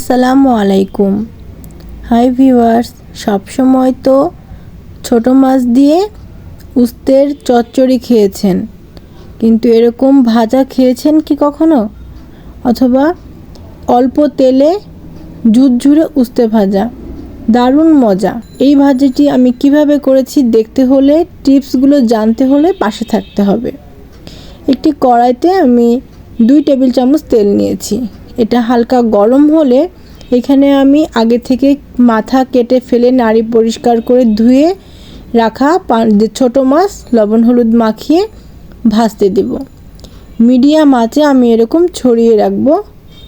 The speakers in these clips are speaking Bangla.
আসসালামু আলাইকুম। হাই ভিউয়ার্স, সবসময় তো ছোট মাছ দিয়ে উস্তের চচ্চড়ি খেয়েছেন, কিন্তু এরকম ভাজা খেয়েছেন কি কখনো? অথবা অল্প তেলে ঝুরঝুরে উস্তে ভাজা, দারুণ মজা। এই ভাজিটি আমি কিভাবে করেছি দেখতে হলে, টিপসগুলো জানতে হলে পাশে থাকতে হবে। একটি কড়াইতে আমি 2 টেবিল চামচ তেল নিয়েছি। এটা হালকা গরম হলে এখানে আমি আগে থেকে মাথা কেটে ফেলে নাড়ি পরিষ্কার করে ধুয়ে রাখা ছোট মাছ লবণ হলুদ মাখিয়ে ভাজতে দেব। মিডিয়াম আঁচে আমি এরকম ছড়িয়ে রাখব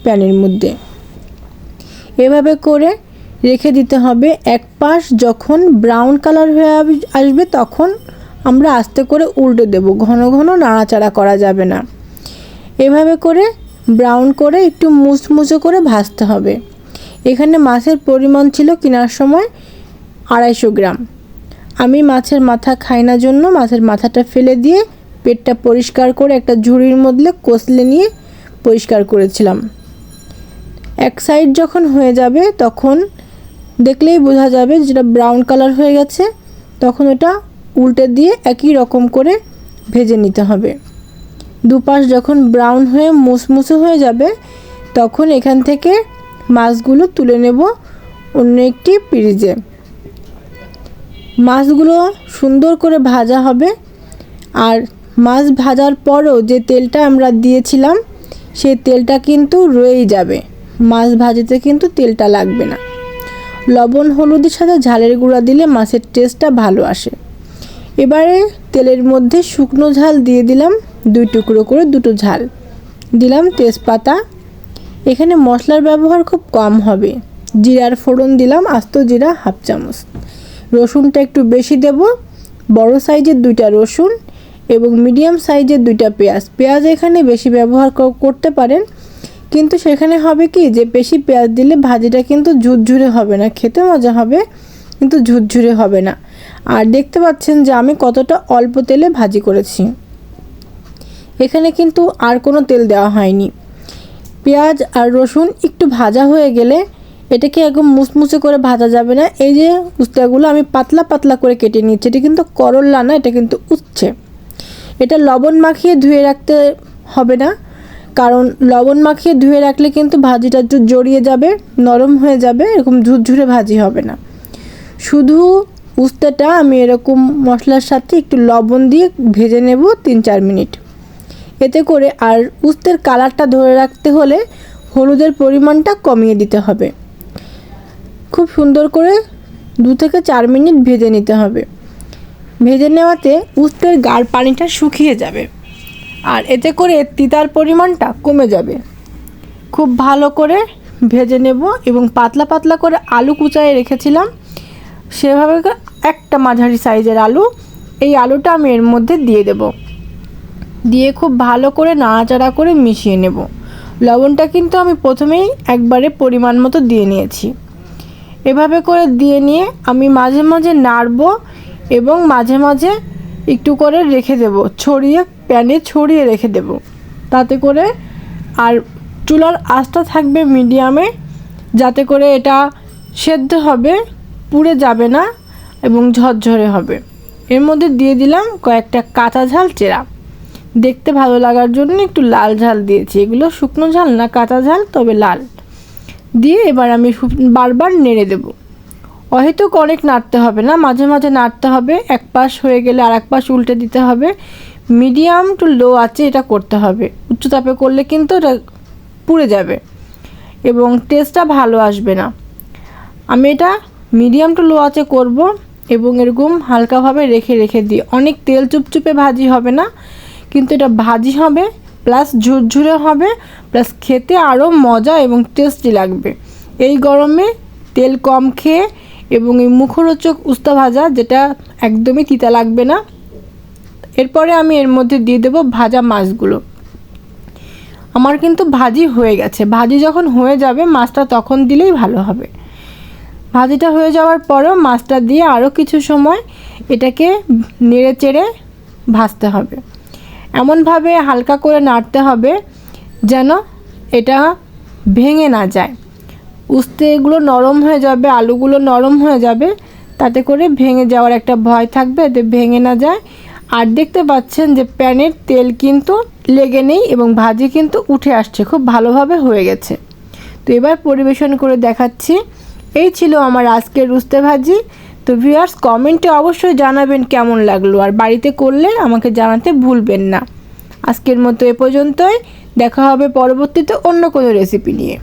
প্যানের মধ্যে। এভাবে করে রেখে দিতে হবে। এক পাশ যখন ব্রাউন কালার হয়ে আসবে তখন আমরা আস্তে করে উল্টে দেব, ঘন ঘন নাড়াচাড়া করা যাবে না। এভাবে করে ব্রাউন করে একটু মুচমুচে করে ভাজতে হবে। এখানে মাছের পরিমাণ ছিল কেনার সময় 250 গ্রাম। আমি মাছের মাথা খাই না জন্য মাছের মাথাটা ফেলে দিয়ে পেটটা পরিষ্কার করে একটা ঝুড়ির মধ্যে কষলে নিয়ে পরিষ্কার করেছিলাম। এক সাইড যখন হয়ে যাবে তখন দেখলেই বোঝা যাবে যেটা ব্রাউন কালার হয়ে গেছে, তখন ওটা উল্টে দিয়ে একই রকম করে ভেজে নিতে হবে। দুপাশ যখন ব্রাউন হয়ে মুসমুসে হয়ে যাবে তখন এখান থেকে মাছগুলো তুলে নেব অন্য একটি পিরিজে। মাছগুলো সুন্দর করে ভাজা হবে, আর মাছ ভাজার পরেও যে তেলটা আমরা দিয়েছিলাম সেই তেলটা কিন্তু রয়েই যাবে। মাছ ভাজিতে কিন্তু তেলটা লাগবে না। লবণ হলুদের সাথে ঝালের গুঁড়া দিলে মাছের টেস্টটা ভালো আসে। এবারে তেলের মধ্যে শুকনো ঝাল দিয়ে দিলাম 2 টুকরো করে, 2টো ঝাল দিলাম, তেজপাতা। এখানে মশলার ব্যবহার খুব কম হবে। জিরার ফোড়ন দিলাম, আস্ত জিরা 1/2 চামচ। রসুনটা একটু বেশি দেব, বড় সাইজের 2টা রসুন এবং মিডিয়াম সাইজের 2টা পেঁয়াজ। পেঁয়াজ এখানে বেশি ব্যবহার করতে পারেন, কিন্তু সেখানে হবে কি যে বেশি পেঁয়াজ দিলে ভাজিটা কিন্তু ঝুরঝুরে হবে না, খেতে মজা হবে কিন্তু ঝুরঝুরে হবে না। আর দেখতে পাচ্ছেন যে আমি কতটা অল্প তেলে ভাজি করেছি। এখানে কিন্তু আর কোনো তেল দেওয়া হয়নি। পেঁয়াজ আর রসুন একটু ভাজা হয়ে গেলে এটাকে একদম মুচমুচে করে ভাজা যাবে না। এই যে উস্তাগুলো আমি পাতলা পাতলা করে কেটে নিচ্ছি, এটা কিন্তু করল্লা না, এটা কিন্তু উচ্ছে। এটা লবণ মাখিয়ে ধুয়ে রাখতে হবে না, কারণ লবণ মাখিয়ে ধুয়ে রাখলে কিন্তু ভাজিটা জড়িয়ে যাবে, নরম হয়ে যাবে, এরকম ঝুরঝুরে ভাজি হবে না। শুধু উস্তাটা আমি এরকম মশলার সাথে একটু লবণ দিয়ে ভেজে নেব 3-4 মিনিট। এতে করে আর উস্তের কালারটা ধরে রাখতে হলে হলুদের পরিমাণটা কমিয়ে দিতে হবে। খুব সুন্দর করে 2 থেকে 4 মিনিট ভেজে নিতে হবে। ভেজে নেওয়াতে উস্তের গাঢ় পানিটা শুকিয়ে যাবে, আর এতে করে তিতার পরিমাণটা কমে যাবে। খুব ভালো করে ভেজে নেব এবং পাতলা পাতলা করে আলু কুচায়ে রেখেছিলাম, সেভাবে একটা মাঝারি সাইজের আলু, এই আলুটা আমি এর মধ্যে দিয়ে দেব। দিয়ে খুব ভালো করে নাড়াচাড়া করে মিশিয়ে নেব। লবণটা কিন্তু আমি প্রথমেই একবারে পরিমাণ মতো দিয়ে নিয়েছি। এভাবে করে দিয়ে নিয়ে আমি মাঝে মাঝে নাড়ব এবং মাঝে মাঝে একটু করে রেখে দেব, প্যানে ছড়িয়ে রেখে দেব। তাতে করে আর চুলার আঁচটা থাকবে মিডিয়ামে, যাতে করে এটা সেদ্ধ হবে, পুড়ে যাবে না এবং ঝরঝরে হবে। এর মধ্যে দিয়ে দিলাম কয়েকটা কাঁচা ঝাল চেরা, দেখতে ভালো লাগার জন্য একটু লাল ঝাল দিয়েছি। এগুলো শুকনো ঝাল না, কাঁচা ঝাল, তবে লাল দিয়ে এবার আমি বারবার নেড়ে দেব। অহেতুক অনেক নাড়তে হবে না, মাঝে মাঝে নাড়তে হবে। এক পাশ হয়ে গেলে আর এক পাশ উল্টে দিতে হবে। মিডিয়াম টু লো আঁচে এটা করতে হবে। উচ্চ তাপে করলে কিন্তু এটা পুড়ে যাবে এবং টেস্টটা ভালো আসবে না। আমি এটা মিডিয়াম টু লো আঁচে করব এবং এরকম হালকাভাবে রেখে রেখে দিই। অনেক তেল চুপচুপে ভাজি হবে না, কিন্তু এটা ভাজি হবে প্লাস ঝুরঝুরে হবে, প্লাস খেতে আরও মজা এবং টেস্টি লাগবে। এই গরমে তেল কম খেয়ে এবং এই মুখরোচক উস্তা ভাজা, যেটা একদমই তিতা লাগবে না। এরপরে আমি এর মধ্যে দিয়ে দেব ভাজা মাছগুলো। আমার কিন্তু ভাজি হয়ে গেছে। ভাজি যখন হয়ে যাবে মাছটা তখন দিলেই ভালো হবে। ভাজিটা হয়ে যাওয়ার পরেও মাছটা দিয়ে আরও কিছু সময় এটাকে নেড়ে চেড়ে ভাজতে হবে। এমনভাবে হালকা করে নাড়তে হবে যেন এটা ভেঙে না যায়। উস্তে এগুলো নরম হয়ে যাবে, আলুগুলো নরম হয়ে যাবে, তাতে করে ভেঙে যাওয়ার একটা ভয় থাকবে, যাতে ভেঙে না যায়। আর দেখতে পাচ্ছেন যে প্যানের তেল কিন্তু লেগে নেই এবং ভাজি কিন্তু উঠে আসছে, খুব ভালোভাবে হয়ে গেছে। তো এবার পরিবেশন করে দেখাচ্ছি। এই ছিল আমার আজকের উস্তে ভাজি। তো ভিউয়ার্স, কমেন্টে অবশ্যই জানাবেন কেমন লাগলো, আর বাড়িতে করলে আমাকে জানাতে ভুলবেন না। আজকের মতো এ পর্যন্তই, দেখা হবে পরবর্তীতে অন্য কোনো রেসিপি নিয়ে।